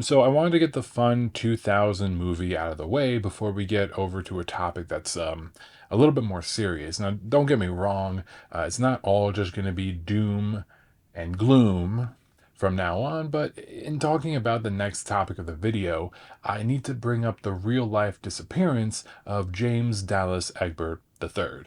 So I wanted to get the fun 2000 movie out of the way before we get over to a topic that's a little bit more serious. Now, don't get me wrong, it's not all just going to be doom and gloom from now on, but in talking about the next topic of the video, I need to bring up the real life disappearance of James Dallas Egbert III.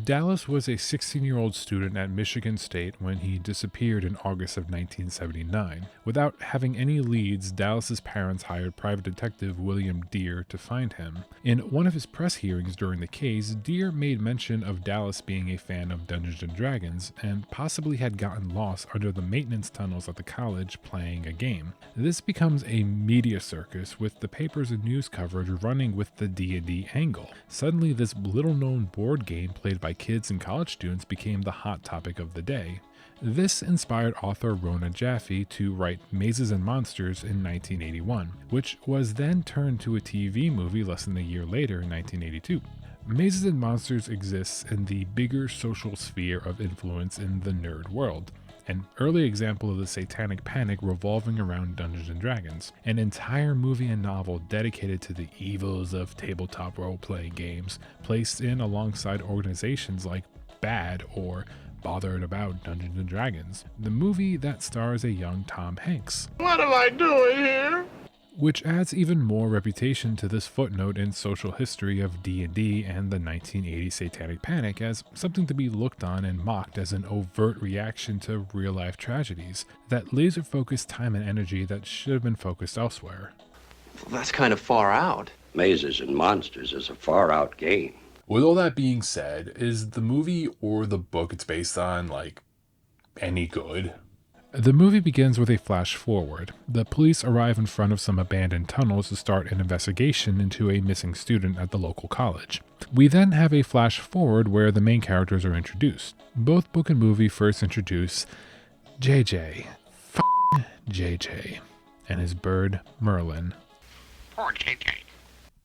Dallas was a 16-year-old student at Michigan State when he disappeared in August of 1979. Without having any leads, Dallas's parents hired private detective William Deere to find him. In one of his press hearings during the case, Deere made mention of Dallas being a fan of Dungeons & Dragons and possibly had gotten lost under the maintenance tunnels at the college playing a game. This becomes a media circus with the papers and news coverage running with the D&D angle. Suddenly, this little-known board game played by kids and college students became the hot topic of the day. This inspired author Rona Jaffe to write Mazes and Monsters in 1981, which was then turned to a TV movie less than a year later in 1982. Mazes and Monsters exists in the bigger social sphere of influence in the nerd world. An early example of the Satanic Panic revolving around Dungeons & Dragons, an entire movie and novel dedicated to the evils of tabletop role-playing games, placed in alongside organizations like BAD or Bothered About Dungeons & Dragons, the movie that stars a young Tom Hanks. What am I doing here? Which adds even more reputation to this footnote in social history of D&D and the 1980 Satanic Panic as something to be looked on and mocked as an overt reaction to real-life tragedies that laser-focused time and energy that should have been focused elsewhere. That's kind of far out. Mazes and Monsters is a far-out game. With all that being said, is the movie or the book it's based on, any good? The movie begins with a flash forward. The police arrive in front of some abandoned tunnels to start an investigation into a missing student at the local college. We then have a flash forward where the main characters are introduced. Both book and movie first introduce JJ, JJ, and his bird Merlin. Poor JJ.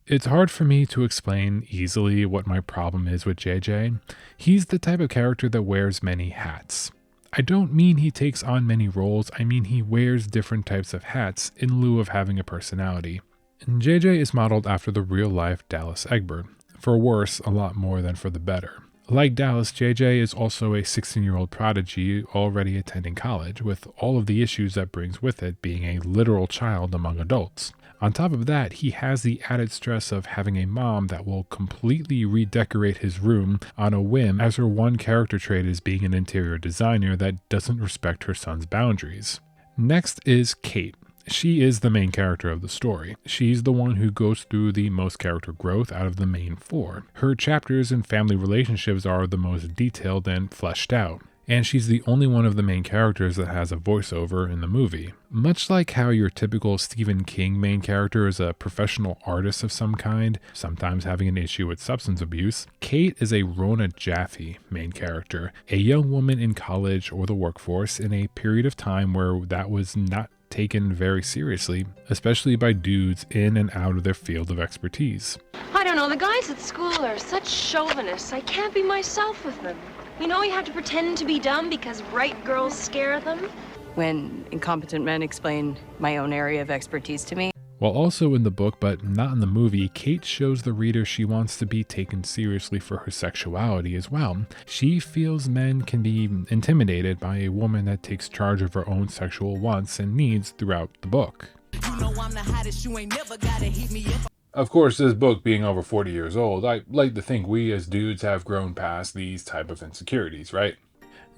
It's hard for me to explain easily what my problem is with JJ. He's the type of character that wears many hats. I don't mean he takes on many roles, I mean he wears different types of hats in lieu of having a personality. And JJ is modeled after the real-life Dallas Egbert, for worse a lot more than for the better. Like Dallas, JJ is also a 16-year-old prodigy already attending college, with all of the issues that brings with it being a literal child among adults. On top of that, he has the added stress of having a mom that will completely redecorate his room on a whim, as her one character trait is being an interior designer that doesn't respect her son's boundaries. Next is Kate. She is the main character of the story. She's the one who goes through the most character growth out of the main four. Her chapters and family relationships are the most detailed and fleshed out. And she's the only one of the main characters that has a voiceover in the movie. Much like how your typical Stephen King main character is a professional artist of some kind, sometimes having an issue with substance abuse, Kate is a Rona Jaffe main character, a young woman in college or the workforce in a period of time where that was not taken very seriously, especially by dudes in and out of their field of expertise. I don't know, the guys at school are such chauvinists. I can't be myself with them. You know, you have to pretend to be dumb because bright girls scare them. When incompetent men explain my own area of expertise to me. While also in the book, but not in the movie, Kate shows the reader she wants to be taken seriously for her sexuality as well. She feels men can be intimidated by a woman that takes charge of her own sexual wants and needs throughout the book. You know I'm the hottest, you ain't never gotta hit me if... Of course, this book being over 40 years old, I like to think we as dudes have grown past these type of insecurities, right?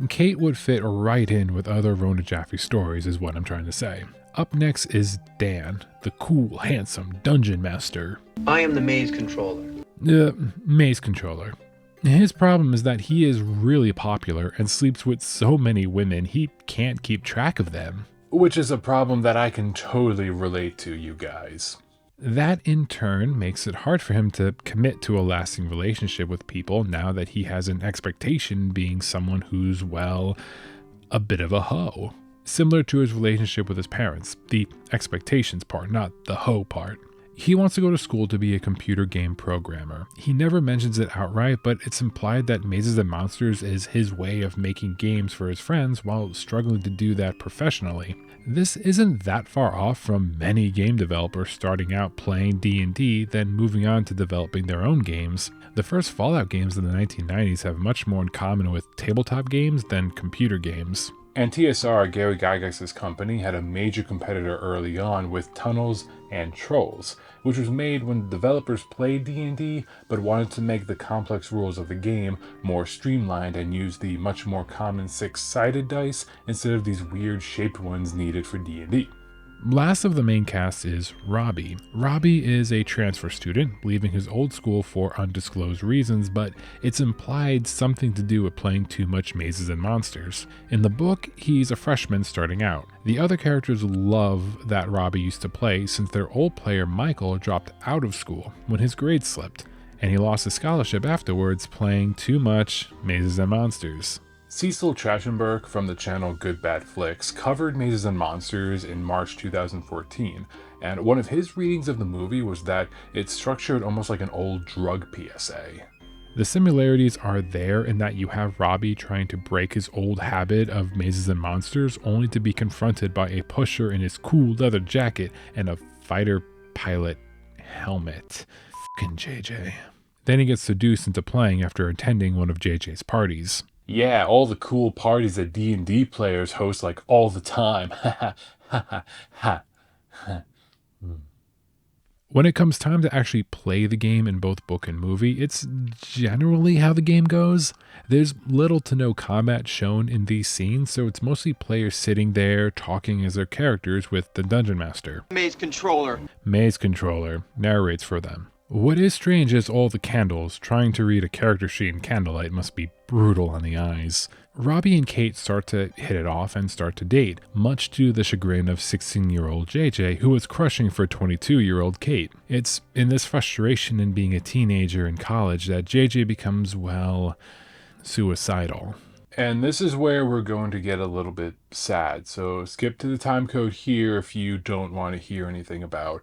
Kate would fit right in with other Rona Jaffe stories is what I'm trying to say. Up next is Dan, the cool, handsome dungeon master. I am the maze controller. Maze controller. His problem is that he is really popular and sleeps with so many women he can't keep track of them. Which is a problem that I can totally relate to, you guys. That in turn makes it hard for him to commit to a lasting relationship with people now that he has an expectation being someone who's, well, a bit of a hoe. Similar to his relationship with his parents, the expectations part, not the hoe part. He wants to go to school to be a computer game programmer. He never mentions it outright, but it's implied that Mazes and Monsters is his way of making games for his friends while struggling to do that professionally. This isn't that far off from many game developers starting out playing D&D, then moving on to developing their own games. The first Fallout games in the 1990s have much more in common with tabletop games than computer games. And TSR, Gary Gygax's company, had a major competitor early on with Tunnels and Trolls, which was made when the developers played D&D but wanted to make the complex rules of the game more streamlined and use the much more common 6-sided dice instead of these weird shaped ones needed for D&D. Last of the main cast is Robbie. Robbie is a transfer student, leaving his old school for undisclosed reasons, but it's implied something to do with playing too much Mazes and Monsters. In the book, he's a freshman starting out. The other characters love that Robbie used to play since their old player Michael dropped out of school when his grades slipped, and he lost his scholarship afterwards playing too much Mazes and Monsters. Cecil Trachtenberg from the channel Good Bad Flicks covered Mazes and Monsters in March 2014, and one of his readings of the movie was that it's structured almost like an old drug PSA. The similarities are there in that you have Robbie trying to break his old habit of Mazes and Monsters only to be confronted by a pusher in his cool leather jacket and a fighter pilot helmet. Fucking JJ. Then he gets seduced into playing after attending one of JJ's parties. Yeah, all the cool parties that D&D players host like all the time. Ha ha ha ha. When it comes time to actually play the game in both book and movie, it's generally how the game goes. There's little to no combat shown in these scenes, so it's mostly players sitting there talking as their characters with the Dungeon Master. Maze controller. Maze Controller narrates for them. What is strange is all the candles. Trying to read a character sheet in candlelight must be brutal on the eyes. Robbie and Kate start to hit it off and start to date, much to the chagrin of 16-year-old JJ, who was crushing for 22-year-old Kate. It's in this frustration in being a teenager in college that JJ becomes, well, suicidal. And this is where we're going to get a little bit sad, so skip to the time code here if you don't want to hear anything about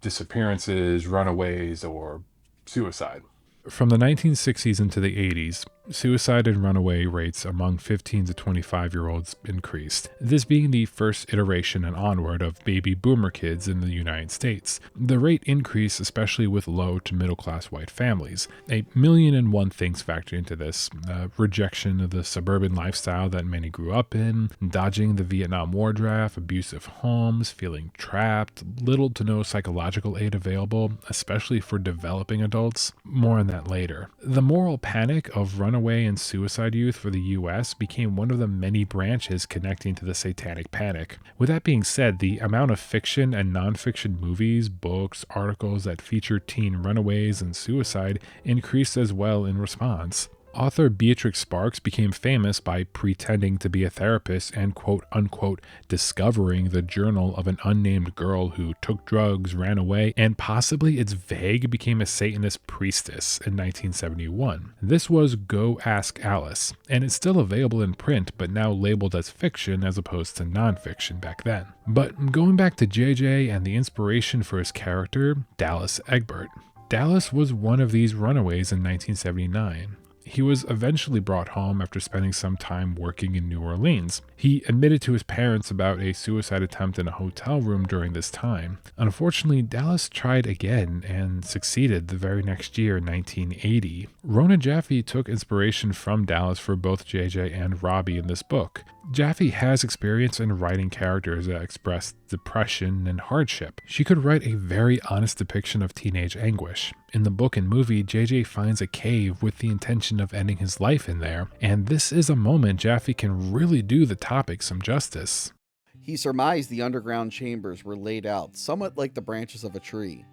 disappearances, runaways, or suicide. From the 1960s into the 80s, suicide and runaway rates among 15 to 25-year-olds increased, this being the first iteration and onward of baby boomer kids in the United States. The rate increased especially with low to middle-class white families. 1,000,001 things factor into this. Rejection of the suburban lifestyle that many grew up in, dodging the Vietnam War draft, abusive homes, feeling trapped, little to no psychological aid available, especially for developing adults. More on that later. The moral panic of runaway and suicide youth for the US became one of the many branches connecting to the Satanic Panic. With that being said, the amount of fiction and non-fiction movies, books, articles that feature teen runaways and suicide increased as well in response. Author Beatrix Sparks became famous by pretending to be a therapist and quote-unquote discovering the journal of an unnamed girl who took drugs, ran away, and possibly it's vague became a Satanist priestess in 1971. This was Go Ask Alice, and it's still available in print but now labeled as fiction as opposed to non-fiction back then. But going back to JJ and the inspiration for his character, Dallas Egbert. Dallas was one of these runaways in 1979. He was eventually brought home after spending some time working in New Orleans. He admitted to his parents about a suicide attempt in a hotel room during this time. Unfortunately, Dallas tried again and succeeded the very next year in 1980. Rona Jaffe took inspiration from Dallas for both JJ and Robbie in this book. Jaffe has experience in writing characters that express depression and hardship. She could write a very honest depiction of teenage anguish. In the book and movie, JJ finds a cave with the intention of ending his life in there, and this is a moment Jaffe can really do the topic some justice. He surmised the underground chambers were laid out somewhat like the branches of a tree,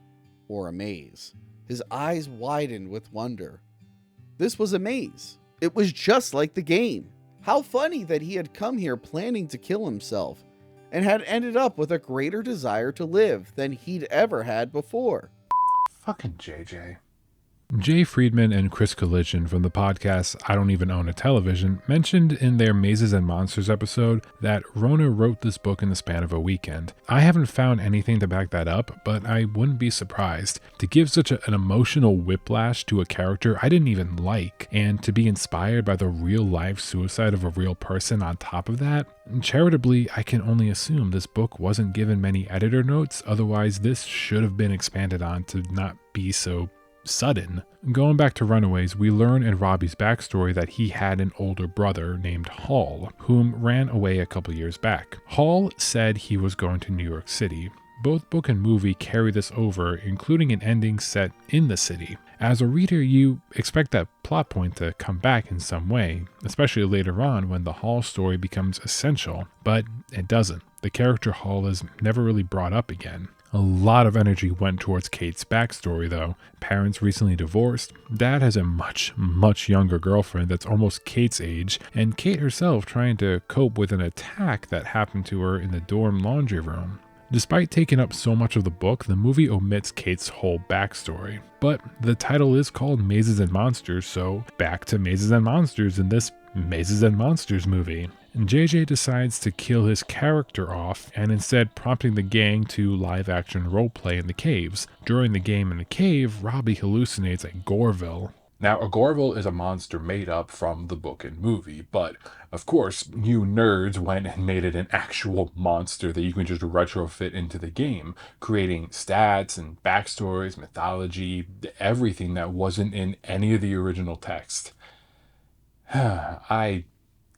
or a maze. His eyes widened with wonder. This was a maze. It was just like the game. How funny that he had come here planning to kill himself, and had ended up with a greater desire to live than he'd ever had before. Fucking JJ. Jay Friedman and Chris Collision from the podcast I Don't Even Own a Television mentioned in their Mazes and Monsters episode that Rona wrote this book in the span of a weekend. I haven't found anything to back that up, but I wouldn't be surprised. To give such an emotional whiplash to a character I didn't even like, and to be inspired by the real-life suicide of a real person on top of that, charitably, I can only assume this book wasn't given many editor notes, otherwise this should have been expanded on to not be so sudden. Going back to Runaways, we learn in Robbie's backstory that he had an older brother named Hall, whom ran away a couple years back. Hall said he was going to New York City. Both book and movie carry this over, including an ending set in the city. As a reader, you expect that plot point to come back in some way, especially later on when the Hall story becomes essential, but it doesn't. The character Hall is never really brought up again. A lot of energy went towards Kate's backstory though. Parents recently divorced, Dad has a much younger girlfriend that's almost Kate's age, and Kate herself trying to cope with an attack that happened to her in the dorm laundry room. Despite taking up so much of the book, the movie omits Kate's whole backstory. But the title is called Mazes and Monsters, so back to Mazes and Monsters in this Mazes and Monsters movie. And JJ decides to kill his character off and instead prompting the gang to live-action roleplay in the caves. During the game in the cave, Robbie hallucinates a Gorville. Now, a Gorville is a monster made up from the book and movie, but of course, you nerds went and made it an actual monster that you can just retrofit into the game, creating stats and backstories, mythology, everything that wasn't in any of the original text. I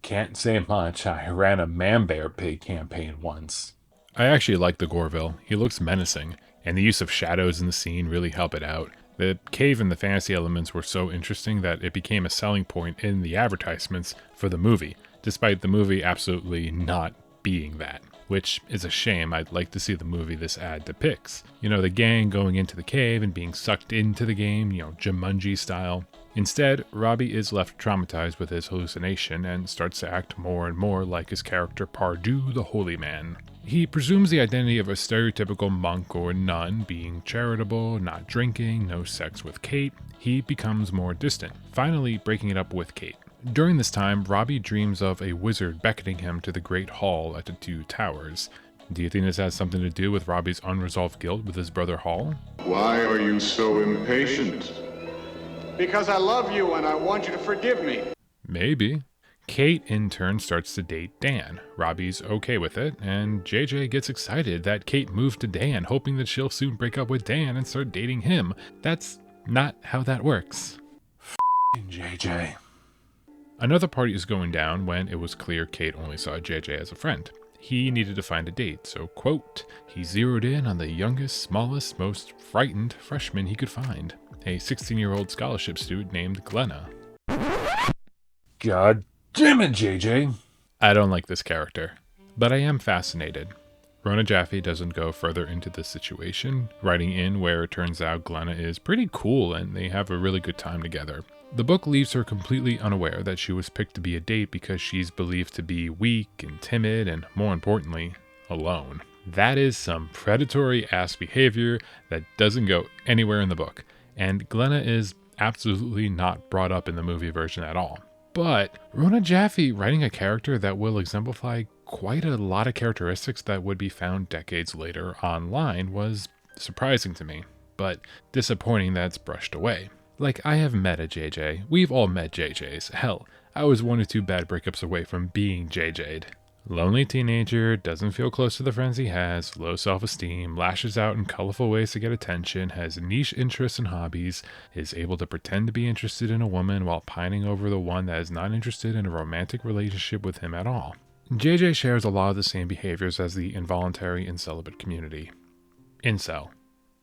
can't say much. I ran a Man-Bear Pig campaign once. I actually like the Gorville. He looks menacing, and the use of shadows in the scene really help it out. The cave and the fantasy elements were so interesting that it became a selling point in the advertisements for the movie, despite the movie absolutely not being that, which is a shame. I'd like to see the movie this ad depicts. You know, the gang going into the cave and being sucked into the game, Jumanji style. Instead, Robbie is left traumatized with his hallucination and starts to act more and more like his character Pardieu the Holy Man. He presumes the identity of a stereotypical monk or nun, being charitable, not drinking, no sex with Kate. He becomes more distant, finally breaking it up with Kate. During this time, Robbie dreams of a wizard beckoning him to the Great Hall at the Two Towers. Do you think this has something to do with Robbie's unresolved guilt with his brother Hall? Why are you so impatient? Because I love you and I want you to forgive me. Maybe. Kate, in turn, starts to date Dan. Robbie's okay with it, and JJ gets excited that Kate moved to Dan, hoping that she'll soon break up with Dan and start dating him. That's not how that works. F***ing JJ. Another party is going down when it was clear Kate only saw JJ as a friend. He needed to find a date, so, quote, he zeroed in on the youngest, smallest, most frightened freshman he could find, a 16-year-old scholarship student named Glenna. God damn it, JJ. I don't like this character, but I am fascinated. Rona Jaffe doesn't go further into the situation, writing in where it turns out Glenna is pretty cool and they have a really good time together. The book leaves her completely unaware that she was picked to be a date because she's believed to be weak and timid and, more importantly, alone. That is some predatory-ass behavior that doesn't go anywhere in the book, and Glenna is absolutely not brought up in the movie version at all. But Rona Jaffe writing a character that will exemplify quite a lot of characteristics that would be found decades later online was surprising to me, but disappointing that it's brushed away. Like, I have met a JJ. We've all met JJs. Hell, I was 1 or 2 bad breakups away from being JJ'd. Lonely teenager, doesn't feel close to the friends he has, low self-esteem, lashes out in colorful ways to get attention, has niche interests and hobbies, is able to pretend to be interested in a woman while pining over the one that is not interested in a romantic relationship with him at all. JJ shares a lot of the same behaviors as the involuntary and celibate community. Incel.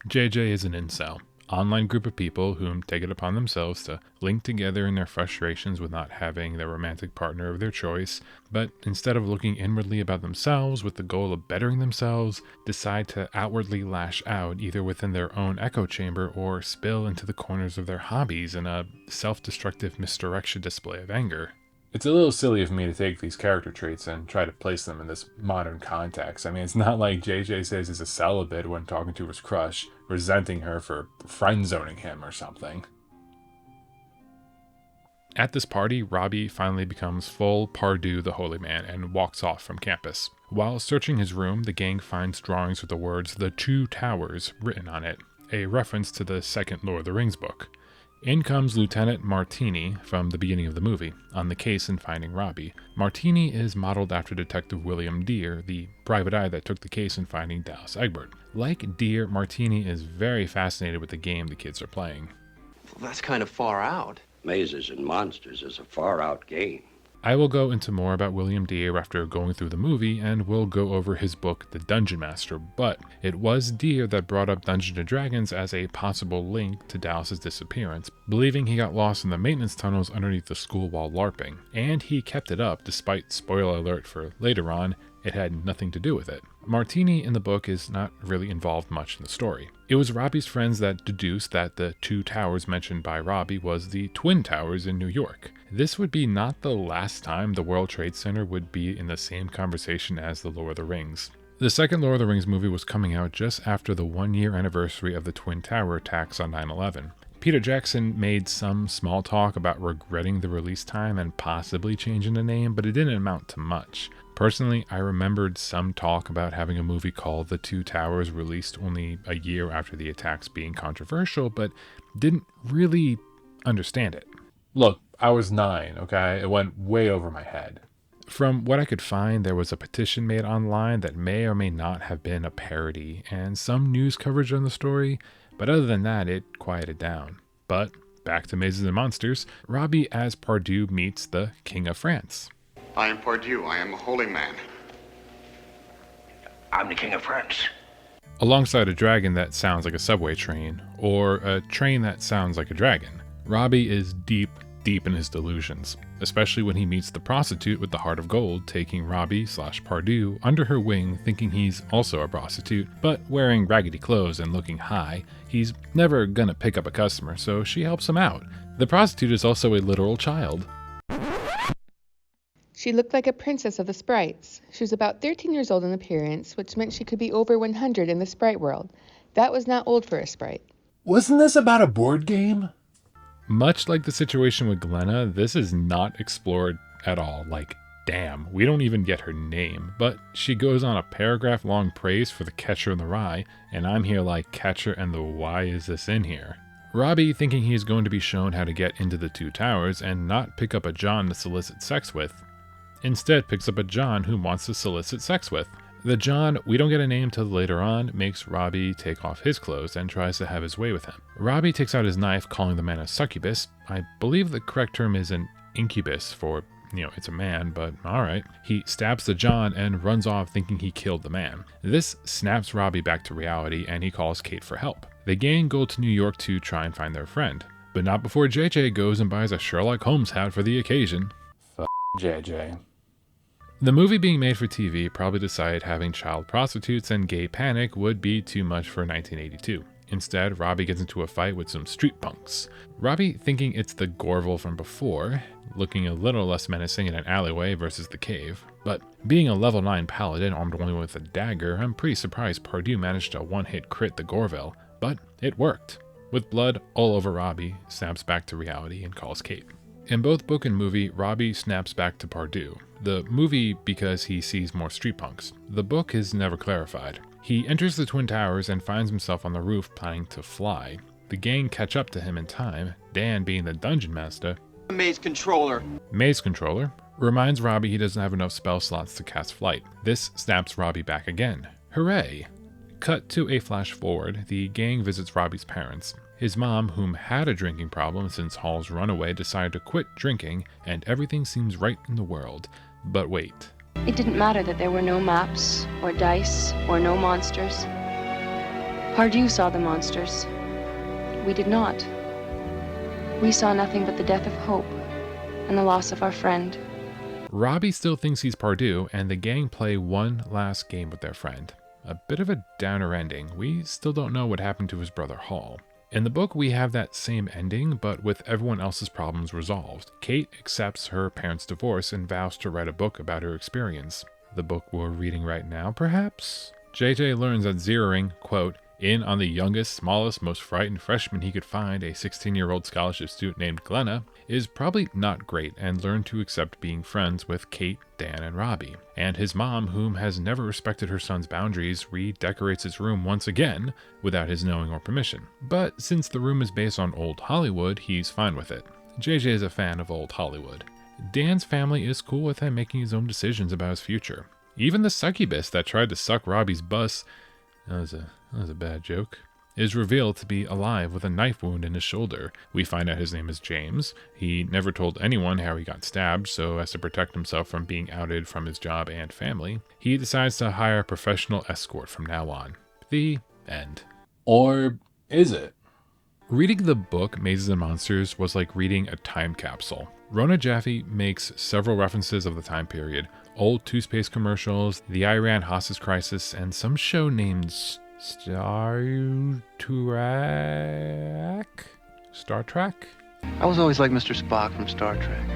JJ is an incel. Online group of people whom take it upon themselves to link together in their frustrations with not having the romantic partner of their choice, but instead of looking inwardly about themselves with the goal of bettering themselves, decide to outwardly lash out either within their own echo chamber or spill into the corners of their hobbies in a self-destructive misdirection display of anger. It's a little silly of me to take these character traits and try to place them in this modern context. I mean, it's not like JJ says he's a celibate when talking to his crush, resenting her for friend-zoning him or something. At this party, Robbie finally becomes full Pardue the Holy Man and walks off from campus. While searching his room, the gang finds drawings with the words "The Two Towers" written on it, a reference to the second Lord of the Rings book. In comes Lieutenant Martini from the beginning of the movie, on the case in finding Robbie. Martini is modeled after Detective William Deere, the private eye that took the case in finding Dallas Egbert. Like Deere, Martini is very fascinated with the game the kids are playing. Well, that's kind of far out. Mazes and Monsters is a far-out game. I will go into more about William Deere after going through the movie, and we'll go over his book, The Dungeon Master, but it was Deere that brought up Dungeons & Dragons as a possible link to Dallas's disappearance, believing he got lost in the maintenance tunnels underneath the school while LARPing, and he kept it up despite, spoiler alert for later on, it had nothing to do with it. Martini in the book is not really involved much in the story. It was Robbie's friends that deduced that the two towers mentioned by Robbie was the Twin Towers in New York. This would be not the last time the World Trade Center would be in the same conversation as the Lord of the Rings. The second Lord of the Rings movie was coming out just after the 1-year anniversary of the Twin Tower attacks on 9/11. Peter Jackson made some small talk about regretting the release time and possibly changing the name, but it didn't amount to much. Personally, I remembered some talk about having a movie called The Two Towers released only a year after the attacks being controversial, but didn't really understand it. Look, I was 9, okay? It went way over my head. From what I could find, there was a petition made online that may or may not have been a parody, and some news coverage on the story, but other than that, it quieted down. But back to Mazes and Monsters, Robbie as Pardue meets the King of France. I am Pardue. I am a holy man. I'm the King of France. Alongside a dragon that sounds like a subway train, or a train that sounds like a dragon, Robbie is deep in his delusions, especially when he meets the prostitute with the heart of gold, taking Robbie/Pardue under her wing, thinking he's also a prostitute, but wearing raggedy clothes and looking high, he's never gonna pick up a customer, so she helps him out. The prostitute is also a literal child. She looked like a princess of the sprites. She was about 13 years old in appearance, which meant she could be over 100 in the sprite world. That was not old for a sprite. Wasn't this about a board game? Much like the situation with Glenna, this is not explored at all. Like, damn, we don't even get her name. But she goes on a paragraph-long praise for the Catcher in the Rye, and I'm here like, Catcher and the why is this in here? Robbie, thinking he's going to be shown how to get into the Two Towers and not pick up a John to solicit sex with, instead picks up a John who wants to solicit sex with. The John, we don't get a name till later on, makes Robbie take off his clothes and tries to have his way with him. Robbie takes out his knife, calling the man a succubus. I believe the correct term is an incubus for, it's a man, but alright. He stabs the John and runs off thinking he killed the man. This snaps Robbie back to reality and he calls Kate for help. The gang go to New York to try and find their friend, but not before JJ goes and buys a Sherlock Holmes hat for the occasion. JJ. The movie being made for TV probably decided having child prostitutes and gay panic would be too much for 1982. Instead, Robbie gets into a fight with some street punks. Robbie, thinking it's the Gorville from before, looking a little less menacing in an alleyway versus the cave. But being a level 9 paladin armed only with a dagger, I'm pretty surprised Pardue managed to one-hit crit the Gorville, but it worked. With blood all over Robbie, snaps back to reality and calls Kate. In both book and movie, Robbie snaps back to Pardue. The movie because he sees more street punks. The book is never clarified. He enters the Twin Towers and finds himself on the roof planning to fly. The gang catch up to him in time, Dan being the Dungeon Master. Maze controller. Maze Controller reminds Robbie he doesn't have enough spell slots to cast flight. This snaps Robbie back again. Hooray! Cut to a flash forward, the gang visits Robbie's parents. His mom, whom had a drinking problem since Hall's runaway, decided to quit drinking, and everything seems right in the world. But wait. It didn't matter that there were no maps, or dice, or no monsters. Pardue saw the monsters. We did not. We saw nothing but the death of hope, and the loss of our friend. Robbie still thinks he's Pardue, and the gang play one last game with their friend. A bit of a downer ending. We still don't know what happened to his brother Hall. In the book, we have that same ending, but with everyone else's problems resolved. Kate accepts her parents' divorce and vows to write a book about her experience. The book we're reading right now, perhaps? JJ learns that zeroing, quote, in on the youngest, smallest, most frightened freshman he could find, a 16-year-old scholarship student named Glenna, is probably not great and learned to accept being friends with Kate, Dan, and Robbie. And his mom, whom has never respected her son's boundaries, redecorates his room once again without his knowing or permission. But since the room is based on old Hollywood, he's fine with it. JJ is a fan of old Hollywood. Dan's family is cool with him making his own decisions about his future. Even the succubus that tried to suck Robbie's bus, that was a bad joke, is revealed to be alive with a knife wound in his shoulder. We find out his name is James. He never told anyone how he got stabbed, so as to protect himself from being outed from his job and family, he decides to hire a professional escort from now on. The end. Or is it? Reading the book Mazes and Monsters was like reading a time capsule. Rona Jaffe makes several references of the time period. Old toothpaste commercials, the Iran hostage crisis, and some show named Star Trek? I was always like Mr. Spock from Star Trek.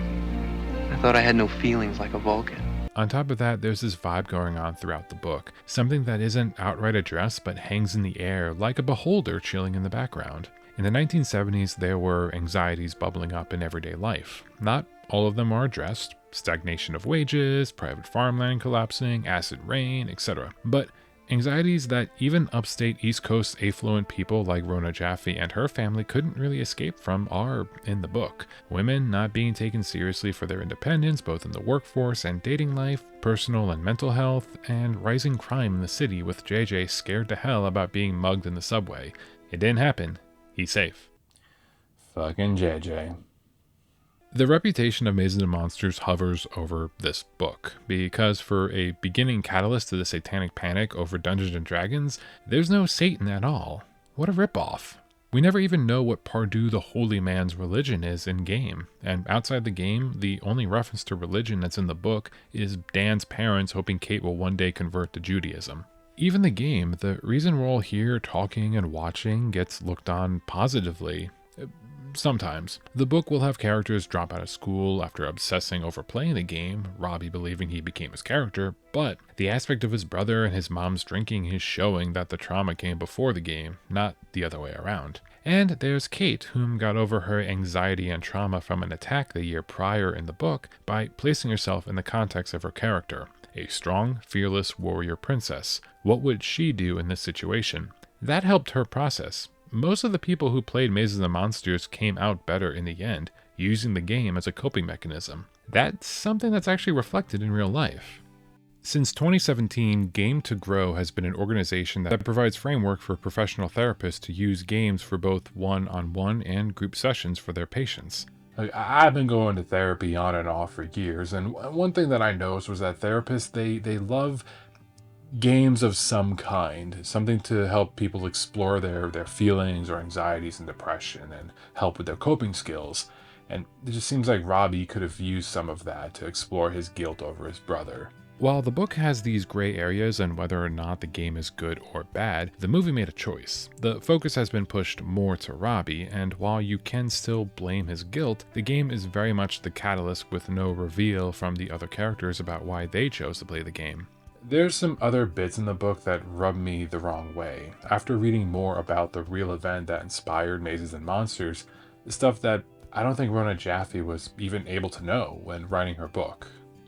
I thought I had no feelings like a Vulcan. On top of that, there's this vibe going on throughout the book. Something that isn't outright addressed but hangs in the air like a beholder chilling in the background. In the 1970s, there were anxieties bubbling up in everyday life. Not all of them are addressed. Stagnation of wages, private farmland collapsing, acid rain, etc. But anxieties that even upstate East Coast affluent people like Rona Jaffe and her family couldn't really escape from are in the book. Women not being taken seriously for their independence, both in the workforce and dating life, personal and mental health, and rising crime in the city with JJ scared to hell about being mugged in the subway. It didn't happen. He's safe. Fucking JJ. The reputation of Mazes and Monsters hovers over this book, because for a beginning catalyst to the Satanic Panic over Dungeons & Dragons, there's no Satan at all. What a ripoff. We never even know what Pardue the Holy Man's religion is in-game, and outside the game, the only reference to religion that's in the book is Dan's parents hoping Kate will one day convert to Judaism. Even the game, the reason we're all here talking and watching, gets looked on positively. Sometimes. The book will have characters drop out of school after obsessing over playing the game, Robbie believing he became his character, but the aspect of his brother and his mom's drinking is showing that the trauma came before the game, not the other way around. And there's Kate, whom got over her anxiety and trauma from an attack the year prior in the book by placing herself in the context of her character, a strong, fearless warrior princess. What would she do in this situation? That helped her process. Most of the people who played Mazes and Monsters came out better in the end, using the game as a coping mechanism. That's something that's actually reflected in real life. Since 2017, Game to Grow has been an organization that provides framework for professional therapists to use games for both one-on-one and group sessions for their patients. I've been going to therapy on and off for years, and one thing that I noticed was that therapists, they love games of some kind, something to help people explore their feelings or anxieties and depression and help with their coping skills. And it just seems like Robbie could have used some of that to explore his guilt over his brother. While the book has these gray areas on whether or not the game is good or bad, the movie made a choice. The focus has been pushed more to Robbie, and while you can still blame his guilt, the game is very much the catalyst with no reveal from the other characters about why they chose to play the game. There's some other bits in the book that rub me the wrong way. After reading more about the real event that inspired Mazes and Monsters, stuff that I don't think Rona Jaffe was even able to know when writing her book.